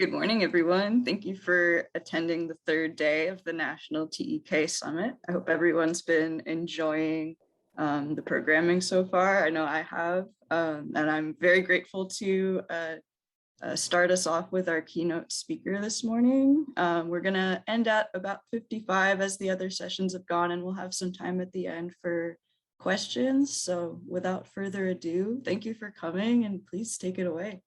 Good morning, everyone. Thank you for attending the third day of the National TEK Summit. I hope everyone's been enjoying the programming so far. I know I have, and I'm very grateful to start us off with our keynote speaker this morning. We're gonna end at about 55 as the other sessions have gone, and we'll have some time at the end for questions. So without further ado, thank you for coming and please take it away.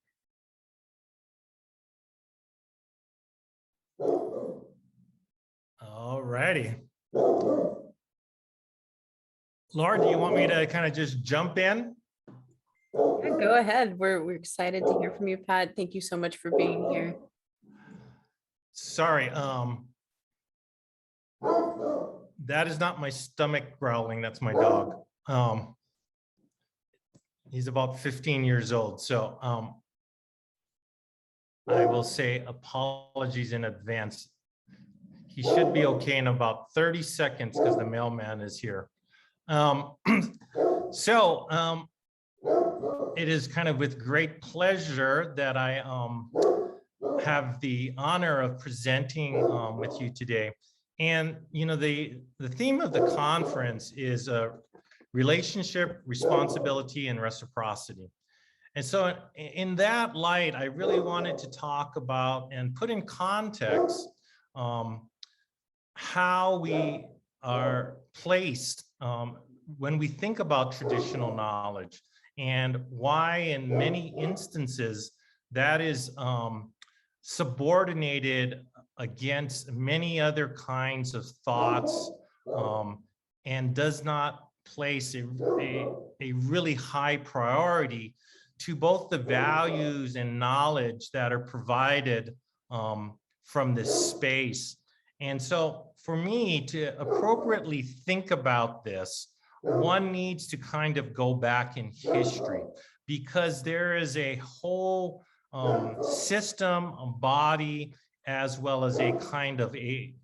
All righty. Laura, do you want me to kind of just jump in? Yeah, go ahead. We're excited to hear from you, Pat. Thank you so much for being here. Sorry, that is not my stomach growling, that's my dog. He's about 15 years old, so I will say apologies in advance. He should be okay in about 30 seconds because the mailman is here. It is kind of with great pleasure that I have the honor of presenting with you today. And you know, the theme of the conference is relationship, responsibility, and reciprocity. And so in that light, I really wanted to talk about and put in context how we are placed when we think about traditional knowledge, and why in many instances that is subordinated against many other kinds of thoughts, and does not place a really high priority to both the values and knowledge that are provided from this space. And so for me to appropriately think about this, one needs to kind of go back in history, because there is a whole system, a body, as well as a kind of a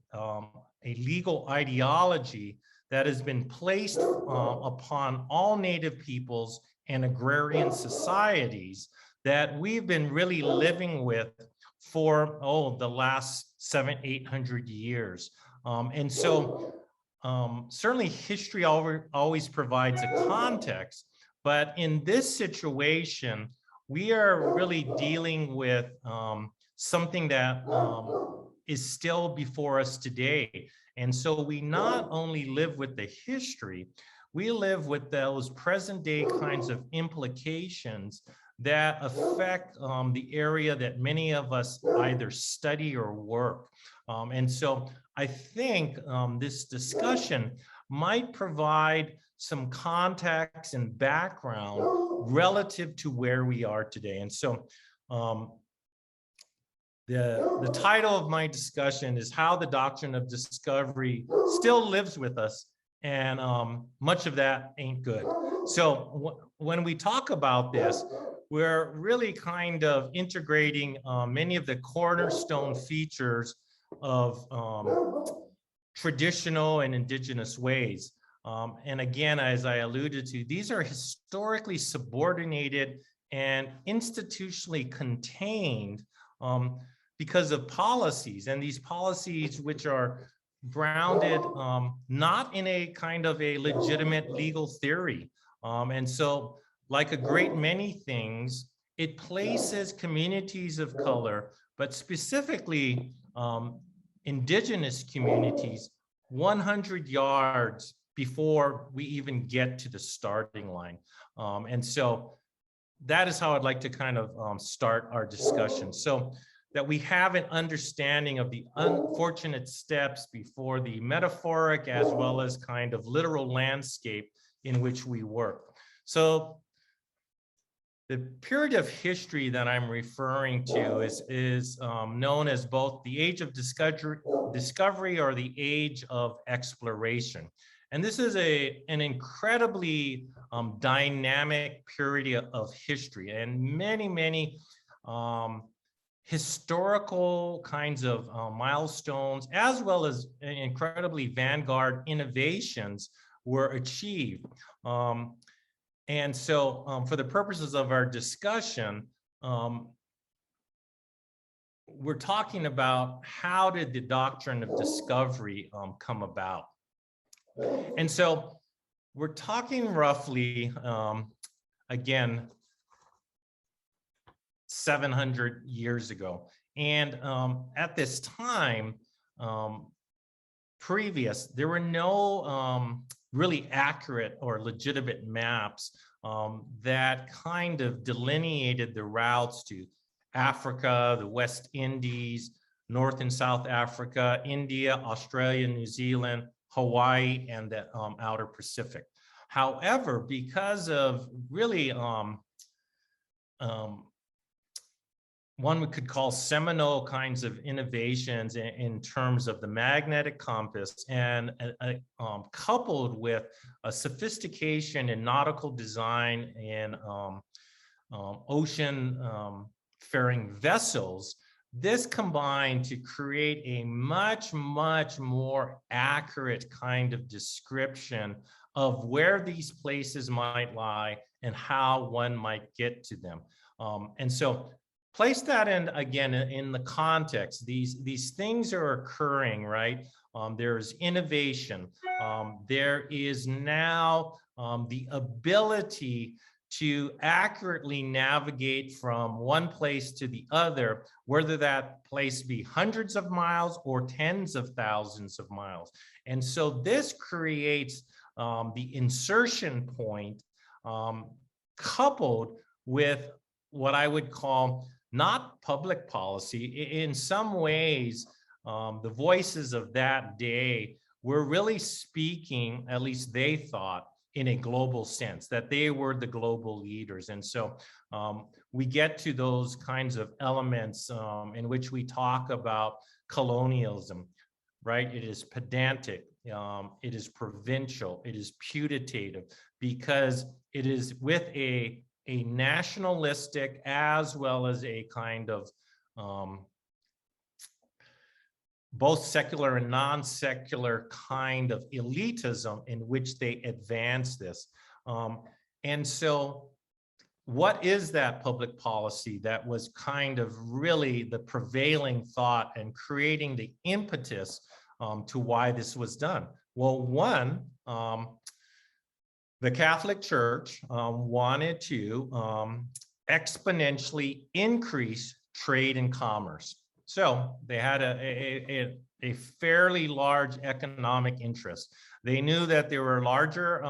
legal ideology that has been placed upon all Native peoples and agrarian societies that we've been really living with for, the last 700-800 years. And so certainly history always provides a context, but in this situation, we are really dealing with something that is still before us today. And so we not only live with the history, we live with those present day kinds of implications that affect the area that many of us either study or work. And so I think this discussion might provide some context and background relative to where we are today. And so the title of my discussion is How the Doctrine of Discovery Still Lives with Us, and much of that ain't good. So when we talk about this, we're really kind of integrating many of the cornerstone features of traditional and indigenous ways. And again, as I alluded to, these are historically subordinated and institutionally contained because of policies, and these policies which are grounded not in a kind of a legitimate legal theory. And so, like a great many things, it places communities of color, but specifically indigenous communities, 100 yards before we even get to the starting line. And so that is how I'd like to kind of start our discussion, so that we have an understanding of the unfortunate steps before the metaphoric as well as kind of literal landscape in which we work. So the period of history that I'm referring to is known as both the age of discovery or the age of exploration. And this is an incredibly dynamic period of history, and many historical kinds of milestones, as well as incredibly vanguard innovations were achieved. And so for the purposes of our discussion, we're talking about how did the doctrine of discovery come about. And so we're talking roughly, again, 700 years ago. And at this time, there were no really accurate or legitimate maps that kind of delineated the routes to Africa, the West Indies, North and South Africa, India, Australia, New Zealand, Hawaii, and the outer Pacific. However, because of really one we could call seminal kinds of innovations in terms of the magnetic compass, and coupled with a sophistication in nautical design and ocean faring vessels, this combined to create a much more accurate kind of description of where these places might lie and how one might get to them. And so place that in, again, in the context. These things are occurring, right? There's innovation. There is now the ability to accurately navigate from one place to the other, whether that place be hundreds of miles or tens of thousands of miles. And so this creates the insertion point, coupled with what I would call not public policy. In some ways, the voices of that day were really speaking, at least they thought, in a global sense, that they were the global leaders. And so we get to those kinds of elements in which we talk about colonialism, right? It is pedantic, it is provincial, it is putative, because it is with a nationalistic as well as a kind of both secular and non-secular kind of elitism in which they advance this. And so what is that public policy that was kind of really the prevailing thought and creating the impetus to why this was done? Well, one, the Catholic Church wanted to exponentially increase trade and commerce. So they had a fairly large economic interest. They knew that there were larger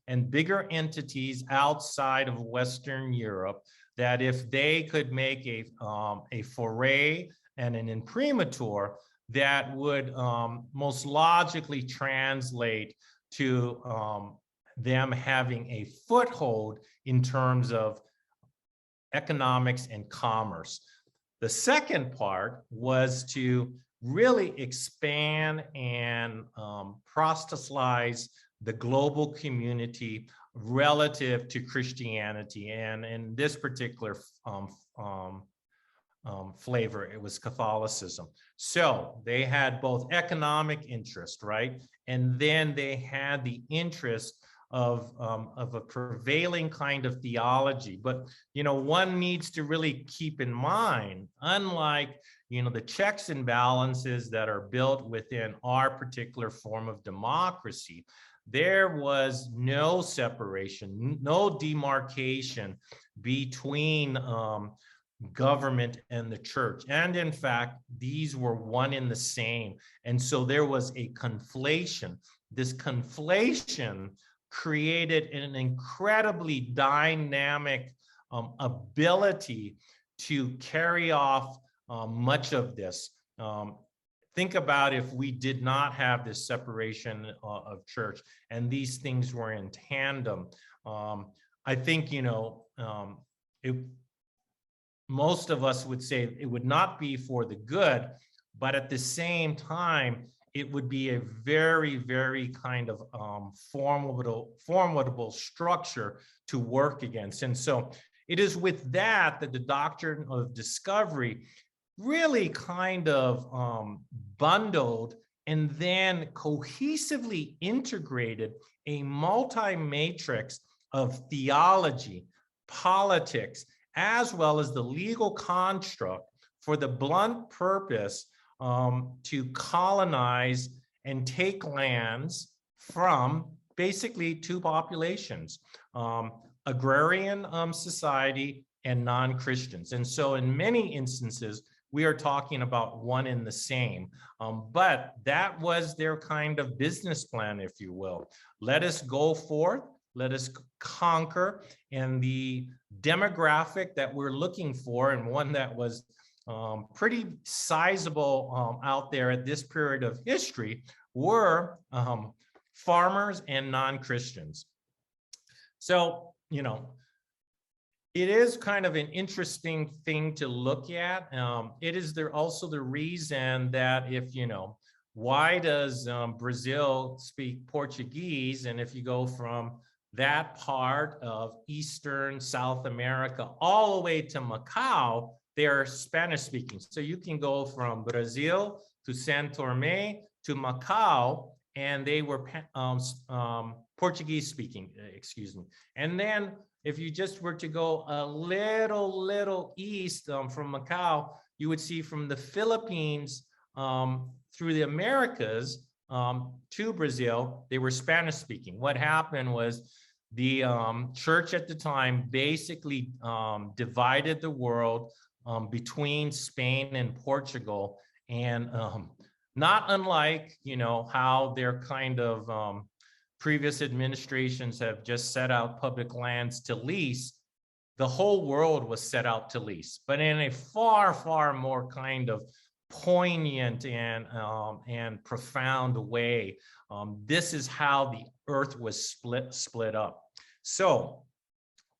and bigger entities outside of Western Europe, that if they could make a foray and an imprimatur, that would most logically translate to them having a foothold in terms of economics and commerce. The second part was to really expand and proselytize the global community relative to Christianity. And in this particular flavor, it was Catholicism. So they had both economic interest, right? And then they had the interest of a prevailing kind of theology. But, you know, one needs to really keep in mind, unlike, you know, the checks and balances that are built within our particular form of democracy, there was no separation, no demarcation between government and the church. And in fact, these were one in the same. And so there was a conflation. This conflation created an incredibly dynamic ability to carry off much of this. Think about if we did not have this separation of church and these things were in tandem. I think, you know, most of us would say it would not be for the good, but at the same time, it would be a very, very kind of formidable structure to work against. And so it is with that the doctrine of discovery really kind of bundled and then cohesively integrated a multi-matrix of theology, politics, as well as the legal construct for the blunt purpose to colonize and take lands from basically two populations, agrarian society and non-Christians. And so in many instances, we are talking about one and the same, but that was their kind of business plan, if you will. Let us go forth, let us conquer, and the demographic that we're looking for, and one that was pretty sizable out there at this period of history, were farmers and non-Christians. So, you know, it is kind of an interesting thing to look at. It is also the reason that if, you know, why does Brazil speak Portuguese? And if you go from that part of Eastern South America all the way to Macau, they are Spanish speaking. So you can go from Brazil to São Tomé to Macau, and they were Portuguese speaking, excuse me. And then if you just were to go a little east from Macau, you would see from the Philippines through the Americas to Brazil, they were Spanish speaking. What happened was the church at the time basically divided the world between Spain and Portugal, and not unlike, you know, how their kind of previous administrations have just set out public lands to lease, the whole world was set out to lease, but in a far more kind of poignant and profound way. This is how the earth was split up. So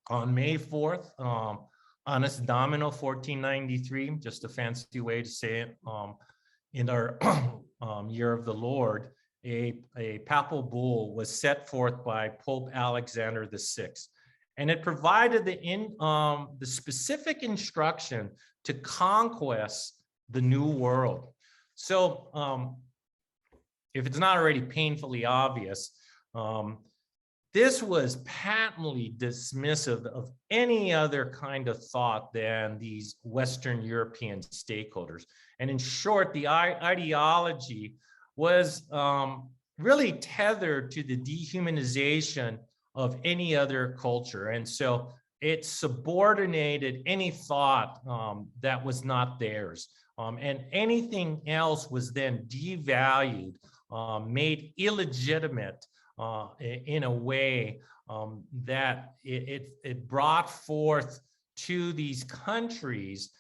on May 4th, Annus Domino 1493, just a fancy way to say it, in our year of the Lord, a papal bull was set forth by Pope Alexander VI, and it provided the specific instruction to conquest the new world. So if it's not already painfully obvious, this was patently dismissive of any other kind of thought than these Western European stakeholders. And in short, the ideology was really tethered to the dehumanization of any other culture. And so it subordinated any thought that was not theirs. And anything else was then devalued, made illegitimate in a way that it brought forth to these countries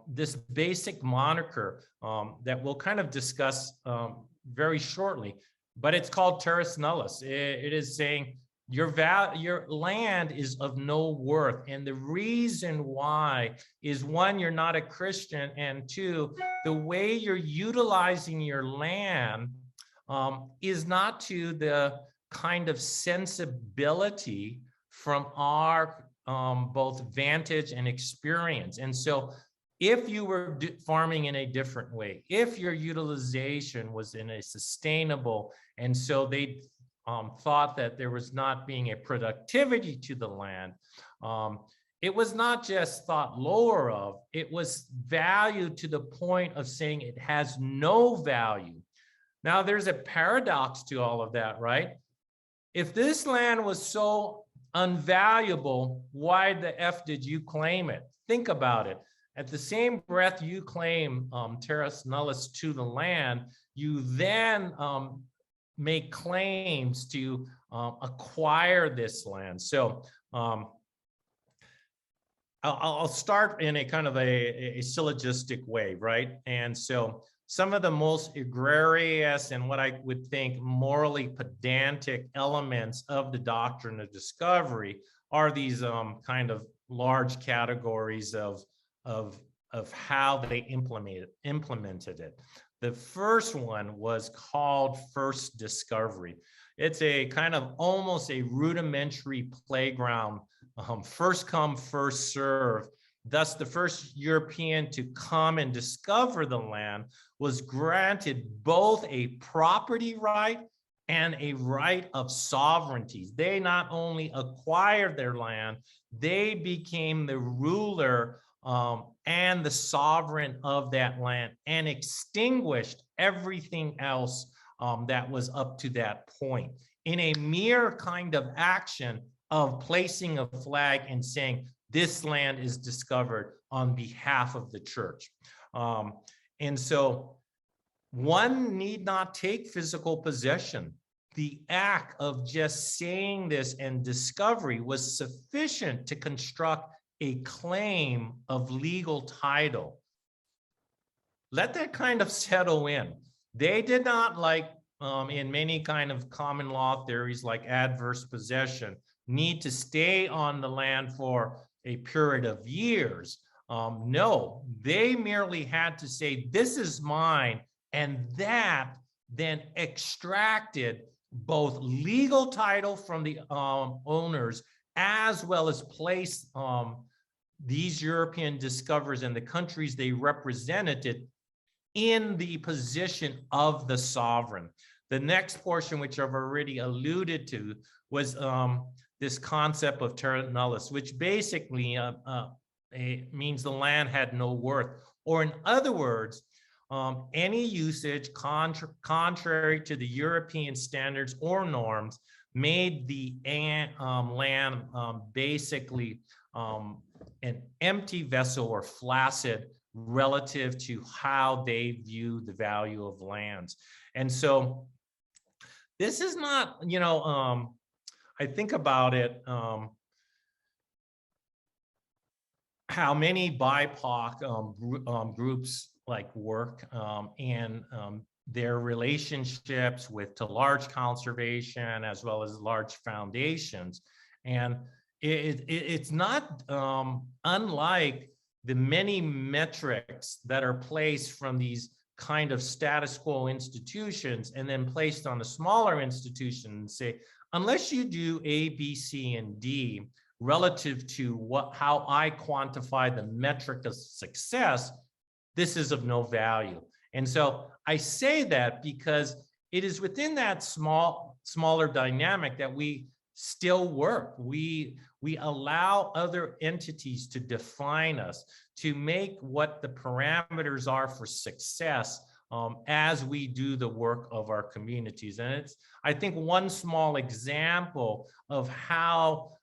this basic moniker that we'll kind of discuss very shortly, but it's called terris nullius. It is saying your land is of no worth, and the reason why is, one, you're not a Christian, and two, the way you're utilizing your land is not to the kind of sensibility from our both vantage and experience. And so if you were farming in a different way, if your utilization was in a sustainable, and so they thought that there was not being a productivity to the land, it was not just thought lower of, it was valued to the point of saying it has no value. Now, there's a paradox to all of that, right? If this land was so unvaluable, why the F did you claim it? Think about it. At the same breath you claim terris nullius to the land, you then make claims to acquire this land. So I'll start in a kind of a syllogistic way, right? And so some of the most egregious and what I would think morally pedantic elements of the doctrine of discovery are these kind of large categories of how they implemented it. The first one was called first discovery. It's a kind of almost a rudimentary playground, first come, first serve. Thus, the first European to come and discover the land was granted both a property right and a right of sovereignty. They not only acquired their land, they became the ruler and the sovereign of that land, and extinguished everything else that was up to that point in a mere kind of action of placing a flag and saying, this land is discovered on behalf of the church. And so one need not take physical possession. The act of just saying this and discovery was sufficient to construct a claim of legal title. Let that kind of settle in. They did not, like in many kind of common law theories like adverse possession, need to stay on the land for a period of years. No, they merely had to say, this is mine, and that then extracted both legal title from the owners, as well as place these European discoverers and the countries they represented in the position of the sovereign. The next portion, which I've already alluded to, was this concept of terra nullius, which basically means the land had no worth, or in other words, any usage contrary to the European standards or norms made the land basically an empty vessel or flaccid relative to how they view the value of lands. And so this is not, I think about it, how many BIPOC groups like work and their relationships to large conservation as well as large foundations. And it's not unlike the many metrics that are placed from these kind of status quo institutions and then placed on a smaller institution and say, unless you do A, B, C, and D relative to how I quantify the metric of success, this is of no value. And so I say that because it is within that smaller dynamic that we still work. We allow other entities to define us, to make what the parameters are for success as we do the work of our communities. And it's, I think, one small example of how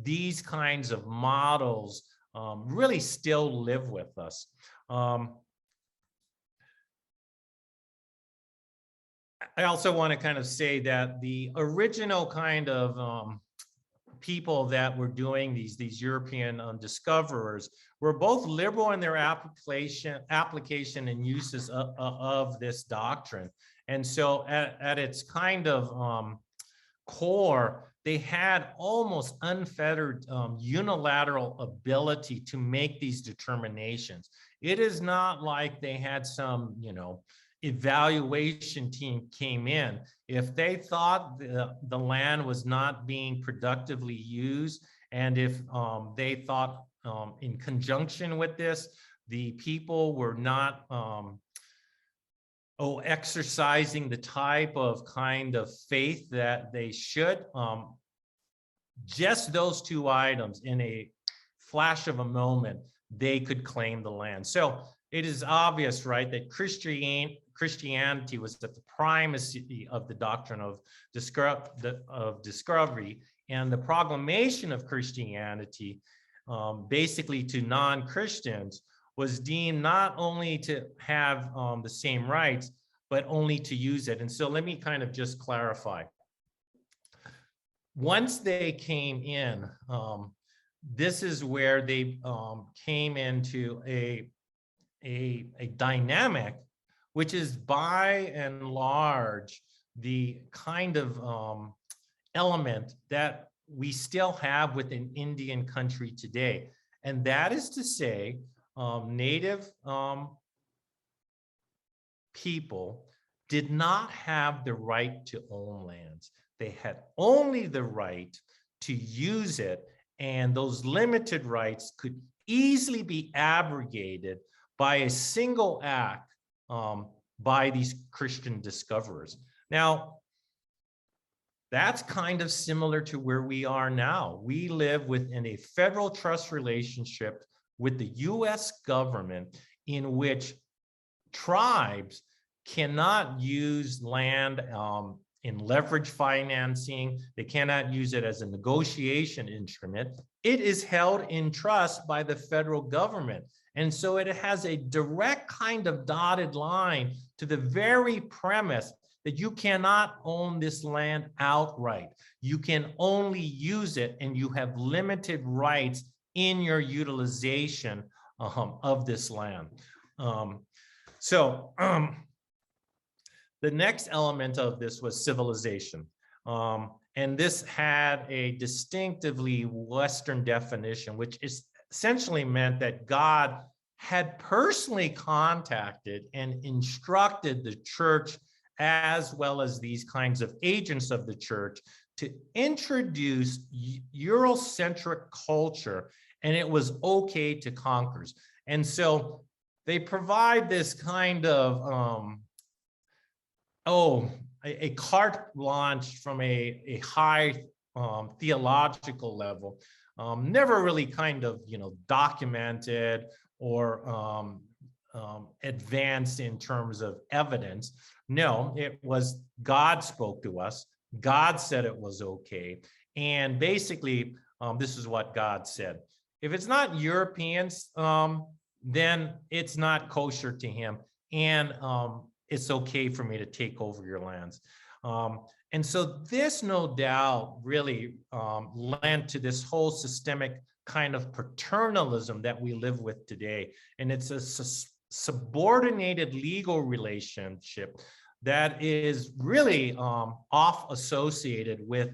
these kinds of models really still live with us. I also want to kind of say that the original kind of people that were doing these European discoverers were both liberal in their application and uses of this doctrine. And so at its kind of core, they had almost unfettered unilateral ability to make these determinations. It is not like they had some, evaluation team came in. If they thought the land was not being productively used, and if they thought in conjunction with this, the people were not exercising the type of kind of faith that they should, just those two items in a flash of a moment, they could claim the land. So it is obvious, right, that Christianity was at the primacy of the doctrine of discovery, and the proclamation of Christianity basically to non-Christians was deemed not only to have the same rights, but only to use it. And so let me kind of just clarify. Once they came in, this is where they came into a dynamic, which is by and large the kind of element that we still have within Indian country today. And that is to say, native people did not have the right to own lands. They had only the right to use it, and those limited rights could easily be abrogated by a single act by these Christian discoverers. Now, That's kind of similar to where we are now. We live within a federal trust relationship with the US government in which tribes cannot use land in leverage financing. They cannot use it as a negotiation instrument. It is held in trust by the federal government. And so it has a direct kind of dotted line to the very premise that you cannot own this land outright. You can only use it, and you have limited rights in your utilization of this land. The next element of this was civilization. And this had a distinctively Western definition, which is essentially meant that God had personally contacted and instructed the church, as well as these kinds of agents of the church, to introduce Eurocentric culture, and it was okay to conquer. And so they provide this kind of, a carte blanche from a high theological level, never really kind of, documented or advanced in terms of evidence. No, it was God spoke to us. God said it was okay. And basically, this is what God said. If it's not Europeans, then it's not kosher to him. And it's okay for me to take over your lands. And so this, no doubt, really lent to this whole systemic kind of paternalism that we live with today. And it's a subordinated legal relationship that is really off associated with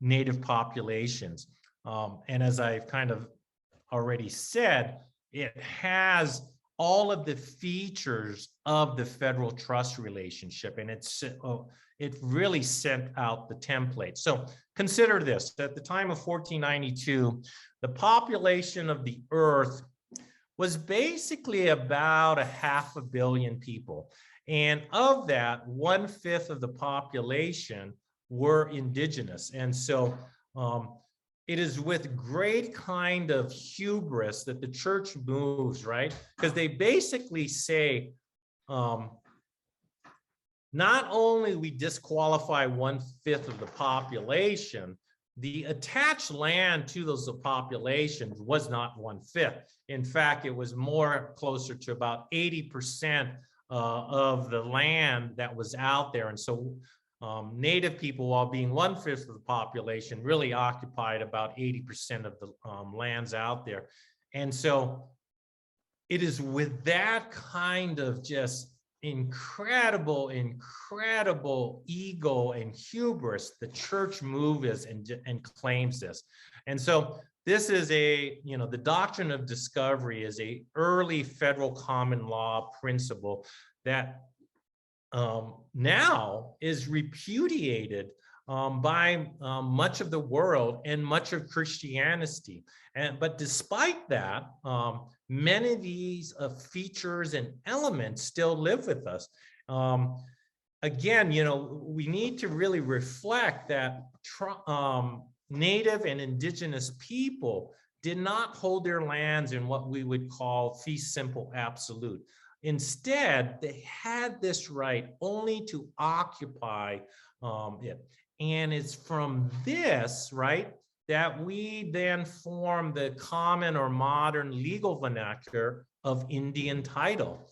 native populations. And as I've kind of already said, it has all of the features of the federal trust relationship, and it really sent out the template. So consider this: at the time of 1492, the population of the earth was basically about 500 million people. And of that, 1/5 of the population were indigenous. And so it is with great kind of hubris that the church moves, right? Because they basically say, not only we disqualify 1/5 of the population, the attached land to those populations was not 1/5. In fact, it was more closer to about 80% of the land that was out there. And so native people, while being 1/5 of the population, really occupied about 80% of the lands out there. And so it is with that kind of just incredible ego and hubris the church moves and claims this. And so this is the doctrine of discovery is a early federal common law principle that now is repudiated by much of the world and much of Christianity. But despite that, many of these features and elements still live with us. Again, we need to really reflect that native and indigenous people did not hold their lands in what we would call fee simple absolute. Instead, they had this right only to occupy it. And it's from this, right, that we then form the common or modern legal vernacular of Indian title.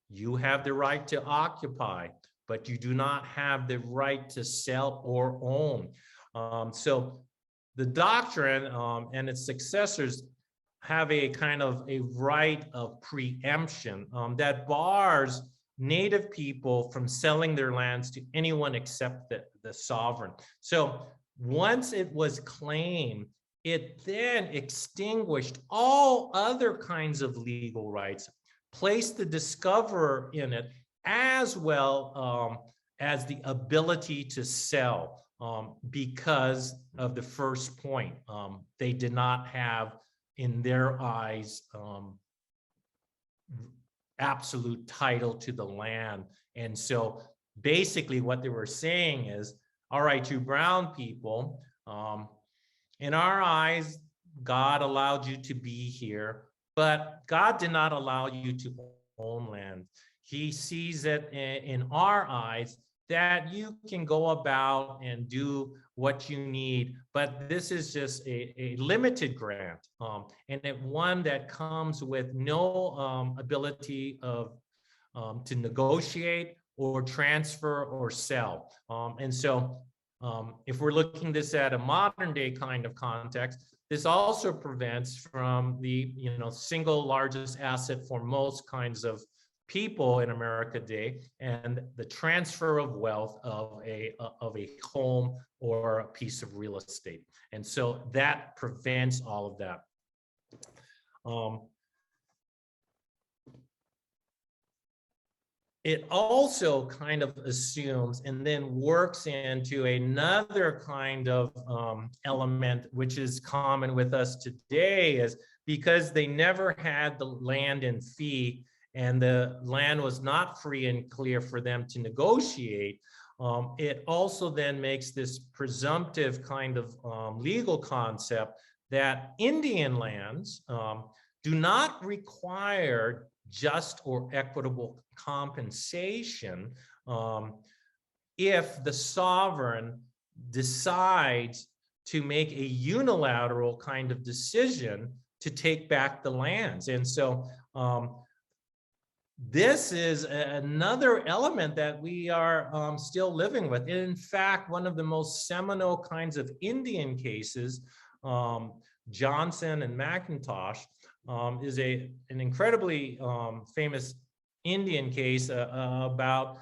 You have the right to occupy, but you do not have the right to sell or own. So the doctrine and its successors have a kind of a right of preemption that bars native people from selling their lands to anyone except the sovereign. So once it was claimed, it then extinguished all other kinds of legal rights, placed the discoverer in it, as well as the ability to sell, because of the first point. They did not have, in their eyes, absolute title to the land. And so basically what they were saying is, all right, you brown people, in our eyes, God allowed you to be here, but God did not allow you to own land. He sees it in our eyes that you can go about and do what you need, but this is just a limited grant, and one that comes with no ability of to negotiate or transfer or sell. And so if we're looking this at a modern day kind of context, this also prevents from the single largest asset for most kinds of people in America today, and the transfer of wealth of a home or a piece of real estate. And so that prevents all of that. It also kind of assumes and then works into another kind of element, which is common with us today, is because they never had the land in fee and the land was not free and clear for them to negotiate. It also then makes this presumptive kind of legal concept that Indian lands do not require just or equitable compensation if the sovereign decides to make a unilateral kind of decision to take back the lands. And so this is another element that we are still living with. In fact, one of the most seminal kinds of Indian cases, Johnson and McIntosh, is an incredibly famous Indian case about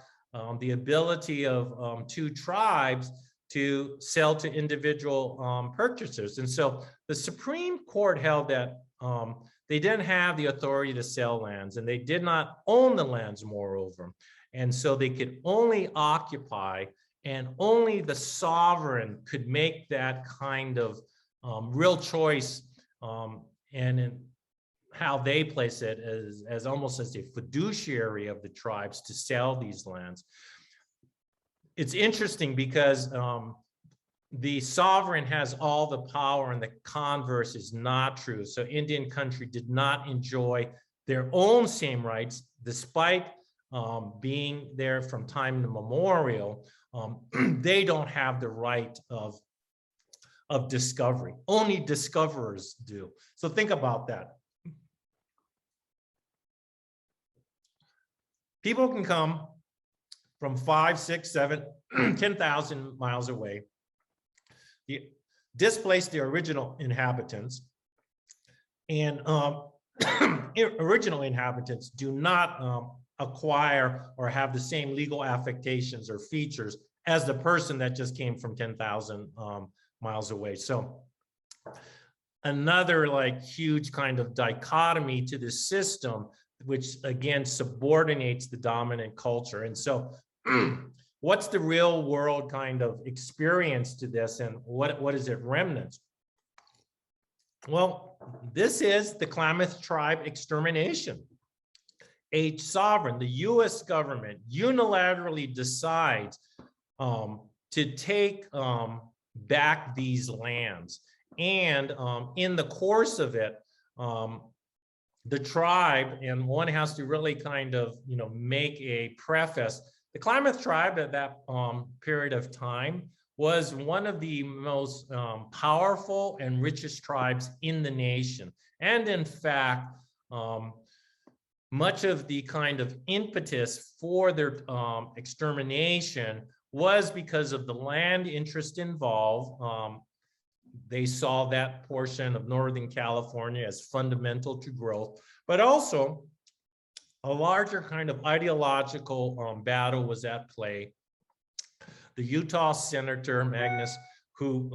the ability of two tribes to sell to individual purchasers. And so the Supreme Court held that they didn't have the authority to sell lands, and they did not own the lands, moreover. And so they could only occupy, and only the sovereign could make that kind of real choice, and in how they place it as almost as a fiduciary of the tribes to sell these lands. It's interesting because the sovereign has all the power and the converse is not true. So Indian country did not enjoy their own same rights, despite being there from time immemorial. They don't have the right of discovery. Only discoverers do. So think about that. People can come from 5, 6, 7, 10,000 miles away, displace the original inhabitants, and original inhabitants do not acquire or have the same legal affectations or features as the person that just came from 10,000 miles away. So another like huge kind of dichotomy to this system, which again subordinates the dominant culture. And so what's the real world kind of experience to this, and what is it, remnants? Well, this is the Klamath tribe extermination. A sovereign, the US government, unilaterally decides to take back these lands. And in the course of it, the tribe, and one has to really kind of, make a preface. The Klamath tribe at that period of time was one of the most powerful and richest tribes in the nation. And in fact, much of the kind of impetus for their extermination was because of the land interest involved. They saw that portion of Northern California as fundamental to growth, but also a larger kind of ideological battle was at play. The Utah Senator Magnus, who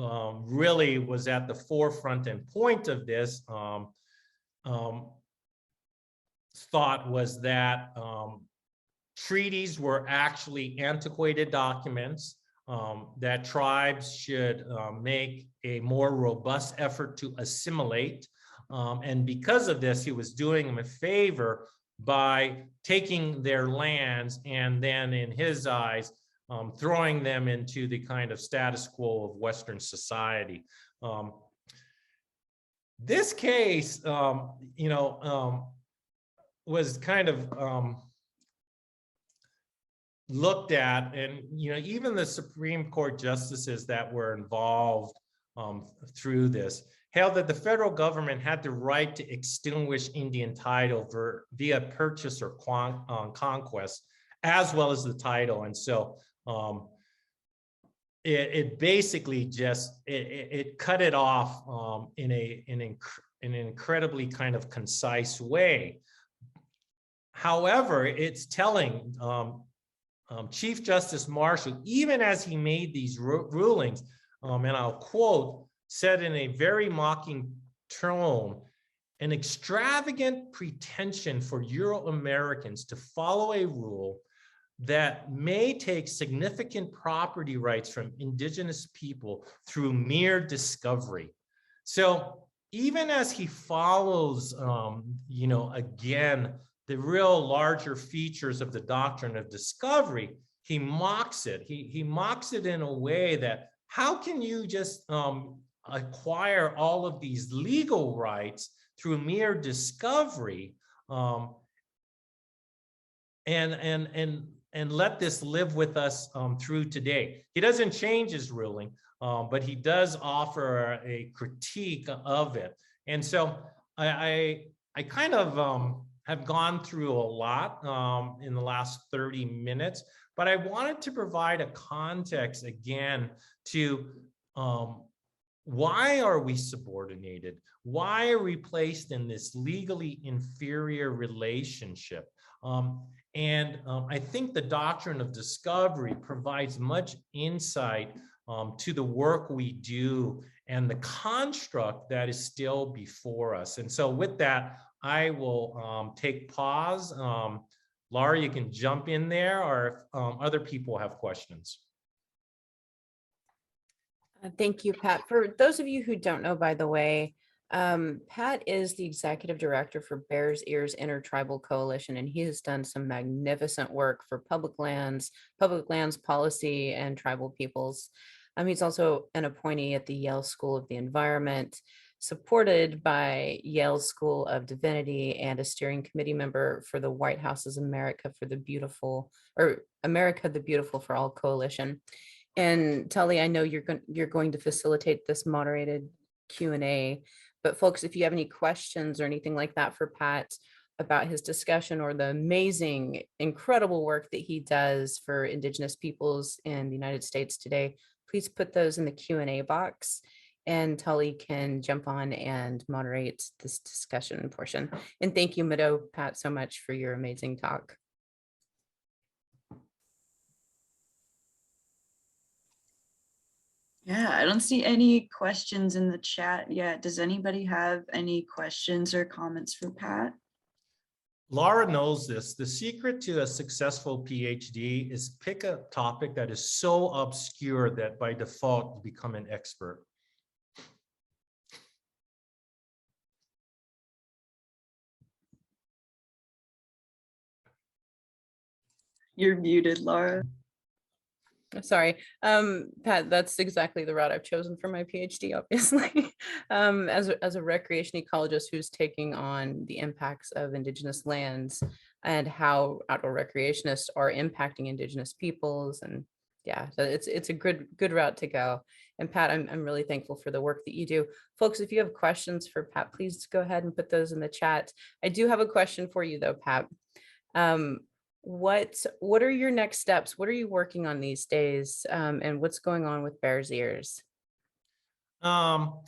really was at the forefront and point of this, thought was that treaties were actually antiquated documents, that tribes should make a more robust effort to assimilate. And because of this, he was doing them a favor by taking their lands and then, in his eyes, throwing them into the kind of status quo of Western society. This case, was kind of looked at, and even the Supreme Court justices that were involved through this held that the federal government had the right to extinguish Indian title via purchase or conquest, as well as the title. And so it basically just it cut it off in an incredibly kind of concise way. However, it's telling. Chief Justice Marshall, even as he made these rulings, and I'll quote, said in a very mocking tone, an extravagant pretension for Euro-Americans to follow a rule that may take significant property rights from indigenous people through mere discovery. So even as he follows, again, the real larger features of the doctrine of discovery, he mocks it. He mocks it in a way that, how can you just acquire all of these legal rights through mere discovery and let this live with us through today? He doesn't change his ruling, but he does offer a critique of it. And so I kind of have gone through a lot in the last 30 minutes, but I wanted to provide a context again to why are we subordinated? Why are we placed in this legally inferior relationship? I think the doctrine of discovery provides much insight to the work we do and the construct that is still before us. And so with that, I will take pause. Laura, you can jump in there, or if other people have questions. Thank you, Pat. For those of you who don't know, by the way, Pat is the executive director for Bears Ears Intertribal Coalition, and he has done some magnificent work for public lands policy, and tribal peoples. He's also an appointee at the Yale School of the Environment, supported by Yale School of Divinity, and a steering committee member for the White House's America the Beautiful for All Coalition. And Tully, I know you're going to facilitate this moderated Q&A, but folks, if you have any questions or anything like that for Pat about his discussion or the amazing, incredible work that he does for Indigenous peoples in the United States today, please put those in the Q&A box, and Tully can jump on and moderate this discussion portion. And thank you, Mado, Pat, so much for your amazing talk. Yeah, I don't see any questions in the chat yet. Does anybody have any questions or comments for Pat? Laura knows this. The secret to a successful PhD is pick a topic that is so obscure that by default you become an expert. You're muted, Laura. Sorry, Pat, that's exactly the route I've chosen for my PhD, obviously. As a recreation ecologist who's taking on the impacts of Indigenous lands and how outdoor recreationists are impacting Indigenous peoples. And yeah, so it's a good route to go. And Pat, I'm really thankful for the work that you do. Folks, if you have questions for Pat, please go ahead and put those in the chat. I do have a question for you though, Pat. What are your next steps? What are you working on these days? And what's going on with Bears Ears? Our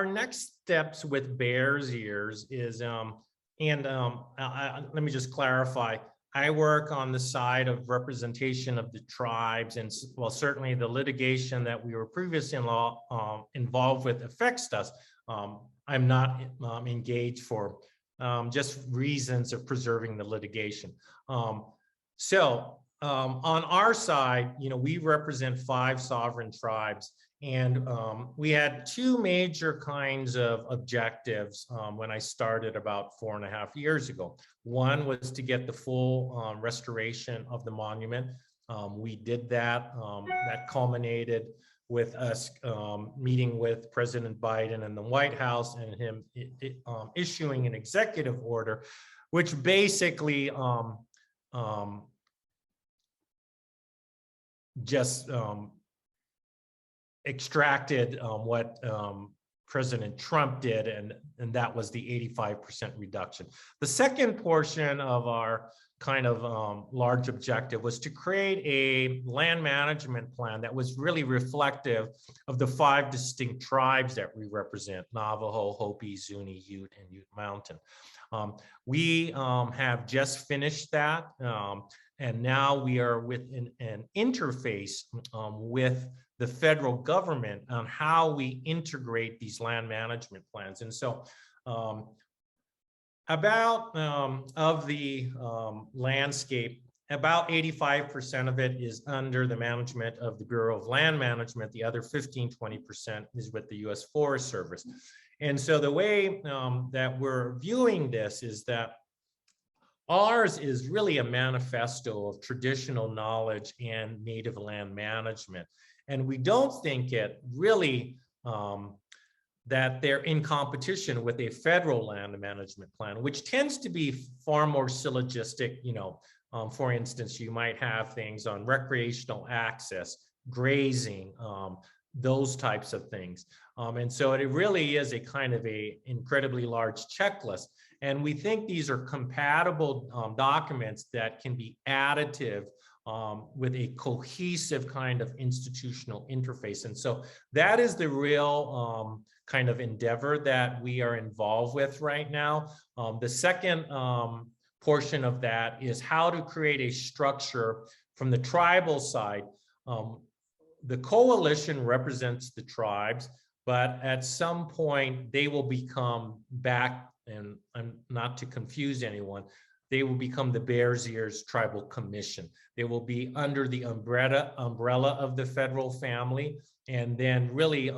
next steps with Bears Ears is, let me just clarify. I work on the side of representation of the tribes, and well, certainly the litigation that we were previously involved with affects us. I'm not engaged for just reasons of preserving the litigation. On our side, we represent 5 sovereign tribes, and we had 2 major kinds of objectives when I started about 4.5 years ago. One was to get the full restoration of the monument. We did that. That culminated with us meeting with President Biden in the White House and him issuing an executive order, which basically just extracted what President Trump did, and that was the 85% reduction. The second portion of our kind of large objective was to create a land management plan that was really reflective of the 5 distinct tribes that we represent: Navajo, Hopi, Zuni, Ute, and Ute Mountain. We have just finished that, and now we are with an interface with the federal government on how we integrate these land management plans. And so about of the landscape, about 85% of it is under the management of the Bureau of Land Management. The other 15–20% is with the U.S. Forest Service. And so the way that we're viewing this is that ours is really a manifesto of traditional knowledge and native land management. And we don't think it really that they're in competition with a federal land management plan, which tends to be far more syllogistic. For instance, you might have things on recreational access, grazing, those types of things. And so it really is a kind of a incredibly large checklist. And we think these are compatible documents that can be additive with a cohesive kind of institutional interface. And so that is the real kind of endeavor that we are involved with right now. The second portion of that is how to create a structure from the tribal side. The coalition represents the tribes, but at some point they will become back, and not to confuse anyone, they will become the Bears Ears Tribal Commission. They will be under the umbrella of the federal family, and then really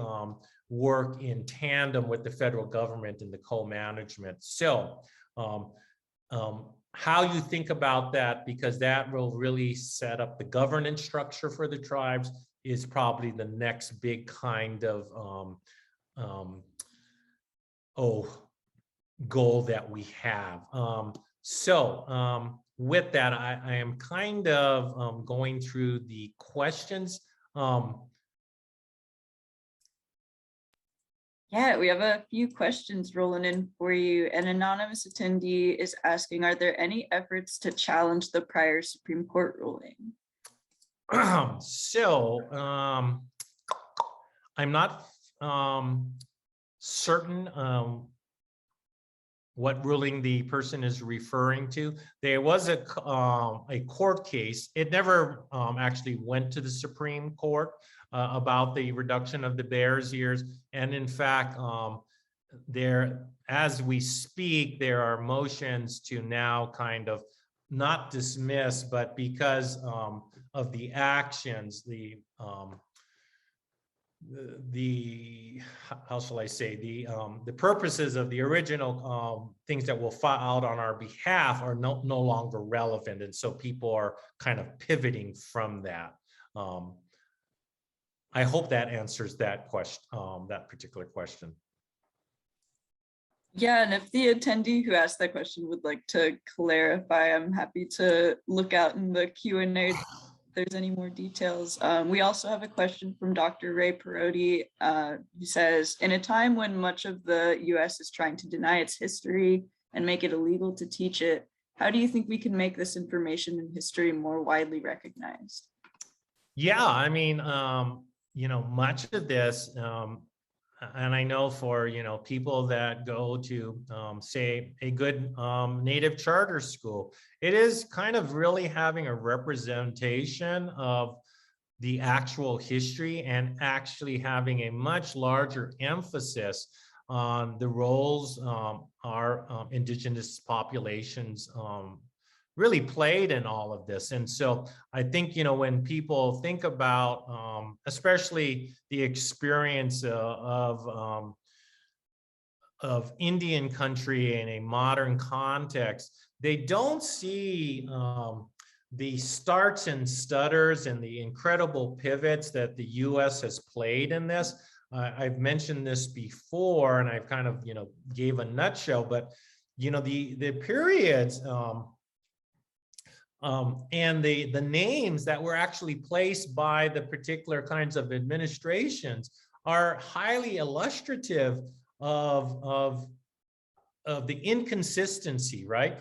work in tandem with the federal government in the co-management. So how you think about that, because that will really set up the governance structure for the tribes, is probably the next big kind of goal that we have. With that, I am kind of going through the questions. Yeah, we have a few questions rolling in for you. An anonymous attendee is asking, are there any efforts to challenge the prior Supreme Court ruling? I'm not certain what ruling the person is referring to. There was a court case. It never actually went to the Supreme Court about the reduction of the Bears Ears. And in fact, as we speak, there are motions to now kind of not dismiss, but because of the actions, how shall I say, the purposes of the original things that were filed on our behalf are no longer relevant, and so people are kind of pivoting from that. I hope that answers that question, that particular question. Yeah, and if the attendee who asked that question would like to clarify, I'm happy to look out in the Q&A if there's any more details. We also have a question from Dr. Ray Perotti, who says, in a time when much of the US is trying to deny its history and make it illegal to teach it, how do you think we can make this information and history more widely recognized? Yeah, I mean, much of this, and I know for, people that go to, say, a good Native charter school, it is kind of really having a representation of the actual history and actually having a much larger emphasis on the roles our indigenous populations really played in all of this. And so I think, when people think about, especially the experience of Indian country in a modern context, they don't see the starts and stutters and the incredible pivots that the US has played in this. I've mentioned this before, and I've kind of, gave a nutshell, but, the periods and the names that were actually placed by the particular kinds of administrations are highly illustrative of the inconsistency, right?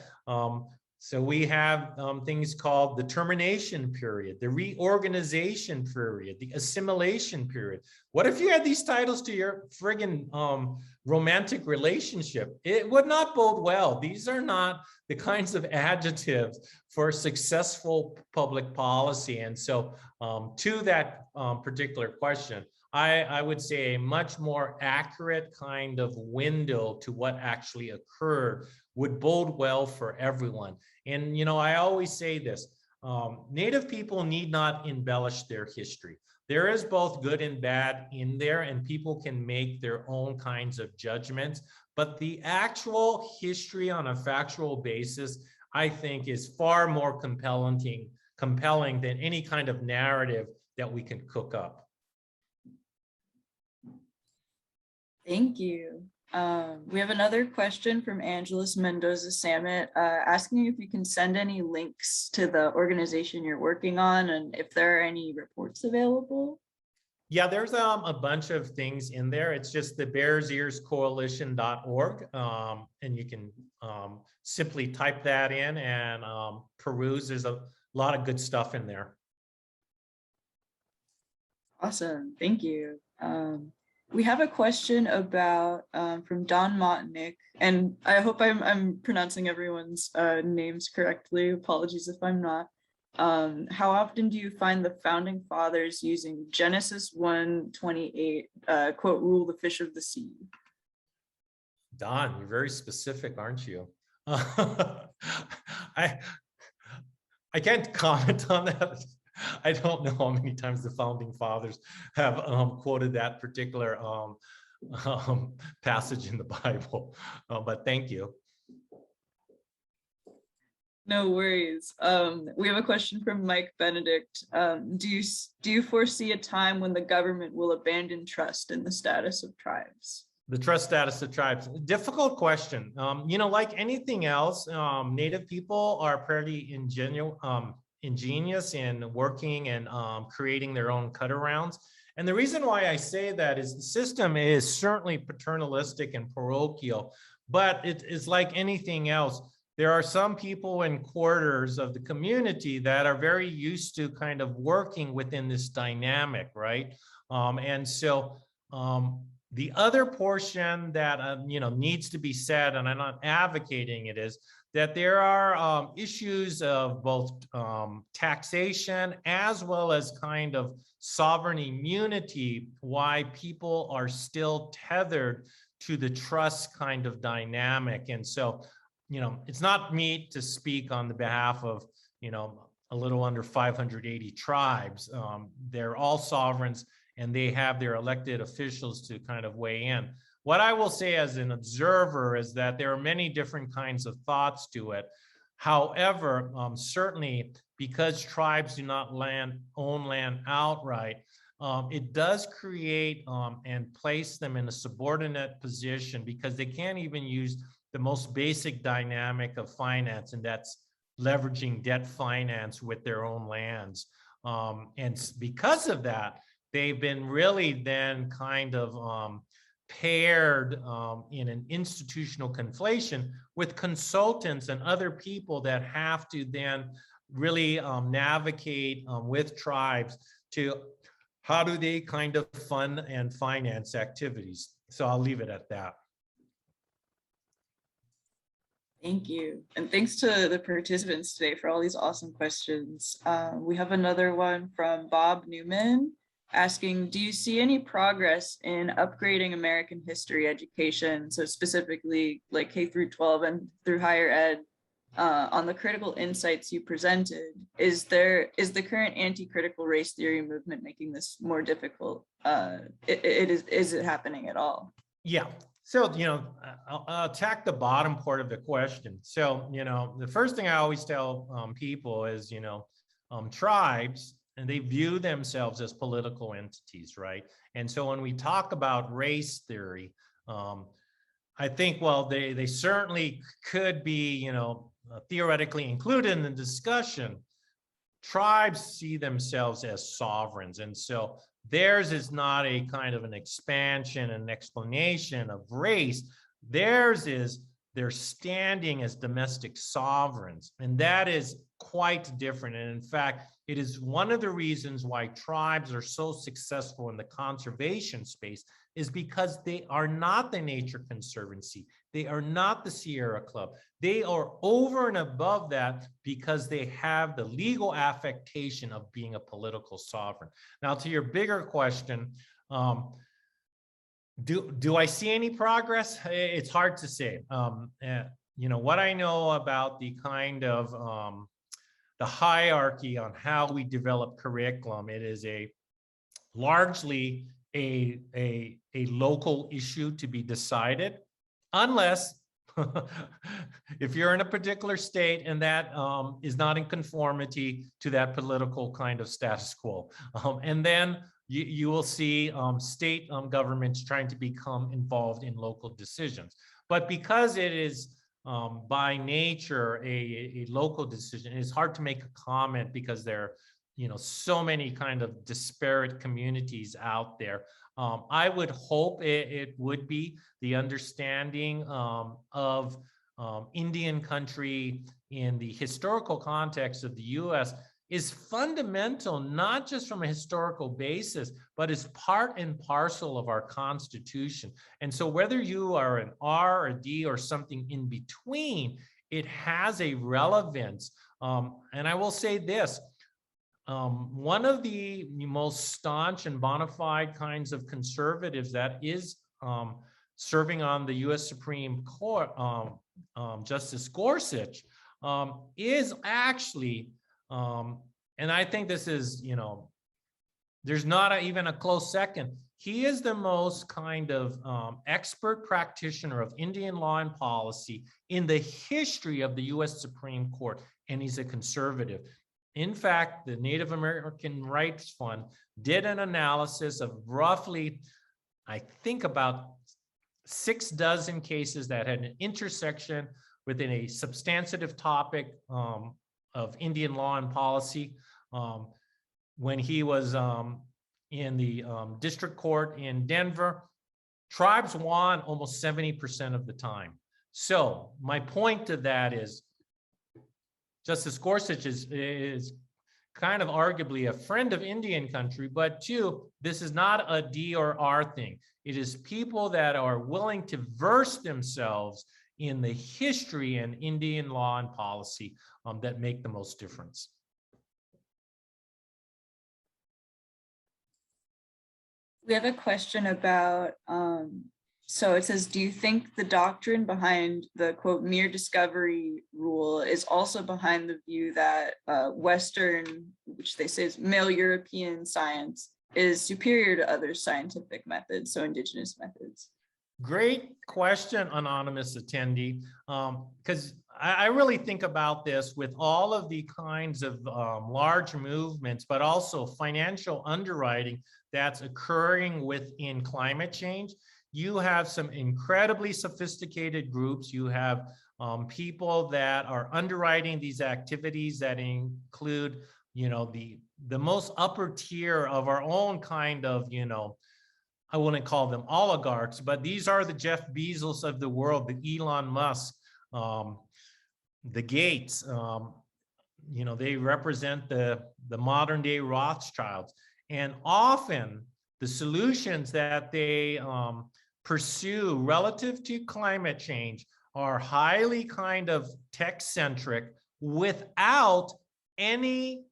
So we have things called the termination period, the reorganization period, the assimilation period. What if you had these titles to your friggin' romantic relationship? It would not bode well. These are not the kinds of adjectives for successful public policy. And so to that particular question, I would say a much more accurate kind of window to what actually occurred would bode well for everyone. And, I always say this, Native people need not embellish their history. There is both good and bad in there, and people can make their own kinds of judgments. But the actual history on a factual basis, I think, is far more compelling than any kind of narrative that we can cook up. Thank you. We have another question from Angeles Mendoza Samet asking if you can send any links to the organization you're working on and if there are any reports available. Yeah, there's a bunch of things in there. It's just the bearsearscoalition.org, and you can simply type that in and peruse. There's a lot of good stuff in there. Awesome, thank you. We have a question about from Don Motnick, and I hope I'm pronouncing everyone's names correctly. Apologies if I'm not. How often do you find the founding fathers using Genesis 1:28, quote, rule the fish of the sea? Don, you're very specific, aren't you? I can't comment on that. I don't know how many times the founding fathers have quoted that particular passage in the Bible, but thank you. No worries. We have a question from Mike Benedict. Do you foresee a time when the government will abandon trust in the status of tribes? The trust status of tribes, difficult question. Like anything else, Native people are fairly ingenious in working and creating their own cut-arounds. And the reason why I say that is the system is certainly paternalistic and parochial, but it is like anything else. There are some people in quarters of the community that are very used to kind of working within this dynamic, right? And so the other portion that needs to be said, and I'm not advocating it, is that there are issues of both taxation as well as kind of sovereign immunity, why people are still tethered to the trust kind of dynamic. And so, it's not me to speak on the behalf of, a little under 580 tribes. They're all sovereigns and they have their elected officials to kind of weigh in. What I will say as an observer is that there are many different kinds of thoughts to it. However, certainly because tribes do not own land outright, it does create and place them in a subordinate position because they can't even use the most basic dynamic of finance, and that's leveraging debt finance with their own lands. And because of that, they've been really then kind of paired in an institutional conflation with consultants and other people that have to then really navigate with tribes to how do they kind of fund and finance activities. So I'll leave it at that. Thank you. And thanks to the participants today for all these awesome questions. We have another one from Bob Newman asking, do you see any progress in upgrading American history education? So specifically like K through 12 and through higher ed on the critical insights you presented. Is the current anti-critical race theory movement making this more difficult? Is it happening at all? Yeah. So, I'll attack the bottom part of the question. So, the first thing I always tell people is, tribes, and they view themselves as political entities, right? And so when we talk about race theory, I think, well, they certainly could be, theoretically included in the discussion. Tribes see themselves as sovereigns. And so theirs is not a kind of an expansion and explanation of race. Theirs is their standing as domestic sovereigns. And that is quite different. And in fact, it is one of the reasons why tribes are so successful in the conservation space, is because they are not the Nature Conservancy. They are not the Sierra Club. They are over and above that because they have the legal affectation of being a political sovereign. Now, to your bigger question, do I see any progress? It's hard to say. What I know about the kind of the hierarchy on how we develop curriculum, it is largely a local issue to be decided, unless if you're in a particular state and that is not in conformity to that political kind of status quo. And then you will see state governments trying to become involved in local decisions. But because it is by nature a local decision, it's hard to make a comment because there are so many kind of disparate communities out there. I would hope it would be the understanding of Indian country in the historical context of the US is fundamental, not just from a historical basis, but is part and parcel of our Constitution. And so whether you are an R, a D, or something in between, it has a relevance. And I will say this, one of the most staunch and bona fide kinds of conservatives that is serving on the US Supreme Court, Justice Gorsuch, is actually, and I think this is, there's not even a close second. He is the most kind of expert practitioner of Indian law and policy in the history of the US Supreme Court, and he's a conservative. In fact, the Native American Rights Fund did an analysis of roughly, I think about 6 dozen cases that had an intersection within a substantive topic of Indian law and policy. When he was in the district court in Denver, tribes won almost 70% of the time. So my point to that is, Justice Gorsuch is kind of arguably a friend of Indian country, but 2, this is not a D or R thing. It is people that are willing to verse themselves in the history and Indian law and policy that make the most difference. We have a question about, so it says, do you think the doctrine behind the quote mere discovery rule is also behind the view that Western, which they say is male European science, is superior to other scientific methods, so indigenous methods? Great question, anonymous attendee, because I really think about this with all of the kinds of large movements, but also financial underwriting that's occurring within climate change. You have some incredibly sophisticated groups. You have people that are underwriting these activities that include, the most upper tier of our own kind of, I wouldn't call them oligarchs, but these are the Jeff Bezos of the world, the Elon Musk, the Gates. They represent the modern day Rothschilds. And often the solutions that they pursue relative to climate change are highly kind of tech-centric without any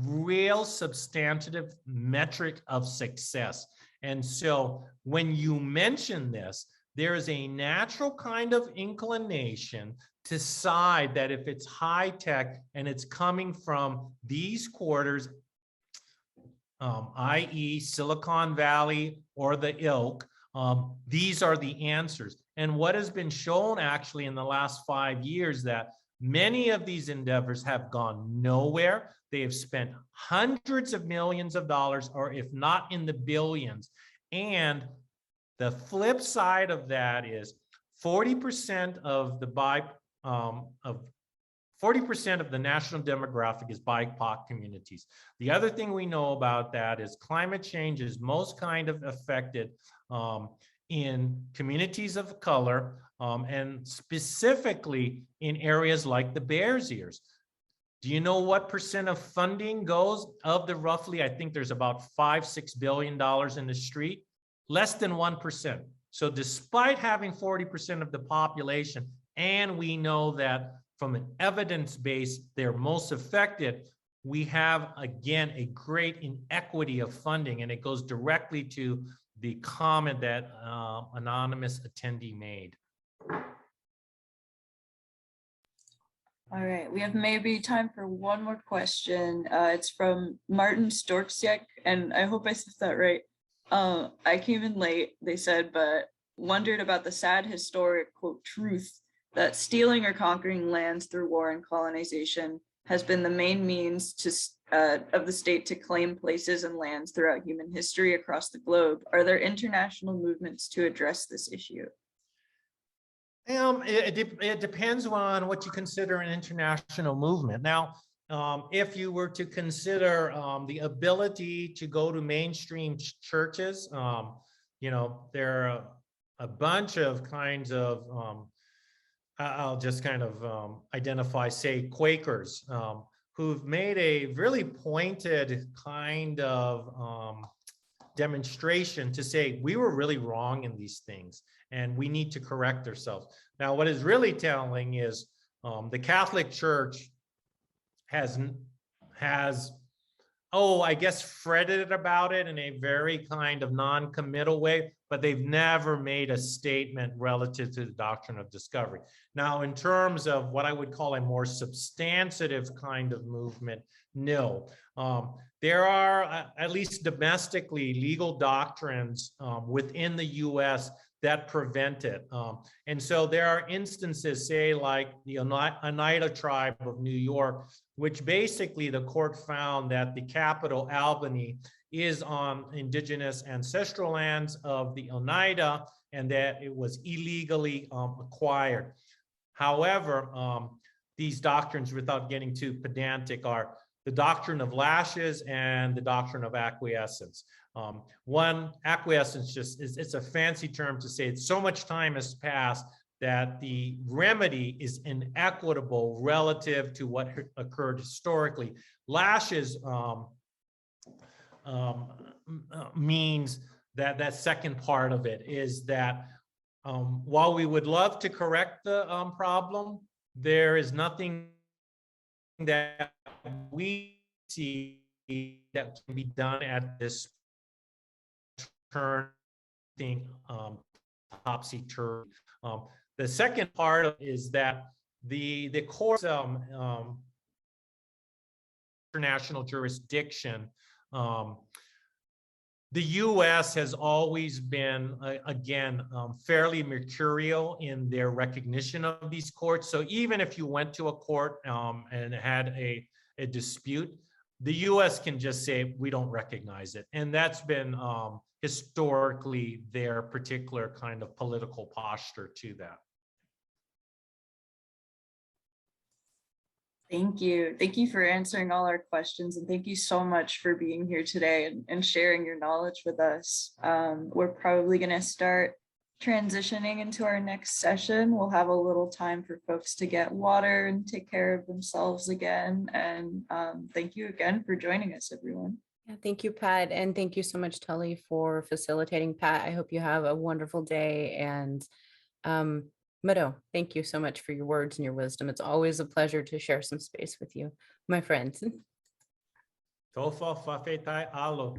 real substantive metric of success. And so when you mention this, there is a natural kind of inclination to side that if it's high tech and it's coming from these quarters, i.e. Silicon Valley or the ilk, these are the answers. And what has been shown actually in the last 5 years, that many of these endeavors have gone nowhere. They have spent hundreds of millions of dollars, or if not in the billions. And the flip side of that is 40% of the 40% of the national demographic is BIPOC communities. The other thing we know about that is climate change is most kind of affected in communities of color, and specifically in areas like the Bears Ears. Do you know what percent of funding goes of the roughly, I think there's about $5-6 billion in the street? Less than 1%. So despite having 40% of the population, and we know that from an evidence base, they're most affected, we have, again, a great inequity of funding, and it goes directly to the comment that anonymous attendee made. All right, we have maybe time for one more question. It's from Martin Storksiek, and I hope I said that right. I came in late, they said, but wondered about the sad historic, quote, truth that stealing or conquering lands through war and colonization has been the main means of the state to claim places and lands throughout human history across the globe. Are there international movements to address this issue? It depends on what you consider an international movement. Now, if you were to consider the ability to go to mainstream churches, there are a bunch of kinds of, I'll just kind of identify, say, Quakers, who've made a really pointed kind of demonstration to say, we were really wrong in these things, and we need to correct ourselves. Now, what is really telling is the Catholic Church has, I guess, fretted about it in a very kind of non-committal way, but they've never made a statement relative to the doctrine of discovery. Now, in terms of what I would call a more substantive kind of movement, no. There are, at least domestically, legal doctrines within the US that prevent it. And so there are instances, say, like the Oneida tribe of New York, which basically the court found that the capital, Albany, is on indigenous ancestral lands of the Oneida, and that it was illegally acquired. However, these doctrines, without getting too pedantic, are the doctrine of lashes and the doctrine of acquiescence. One, acquiescence it's a fancy term to say it's so much time has passed that the remedy is inequitable relative to what occurred historically. Lashes means that second part of it is that while we would love to correct the problem, there is nothing that we see that can be done at this turn, topsy-turvy. The second part is that the court's international jurisdiction, the U.S. has always been, again, fairly mercurial in their recognition of these courts. So even if you went to a court and had a dispute, the U.S. can just say, we don't recognize it. And that's been historically their particular kind of political posture to that. Thank you. Thank you for answering all our questions, and thank you so much for being here today and sharing your knowledge with us. We're probably going to start transitioning into our next session. We'll have a little time for folks to get water and take care of themselves again. And thank you again for joining us, everyone. Yeah, thank you, Pat. And thank you so much, Tully, for facilitating. Pat, I hope you have a wonderful day. And Mado, thank you so much for your words and your wisdom. It's always a pleasure to share some space with you, my friends. Tofa fafetai alo.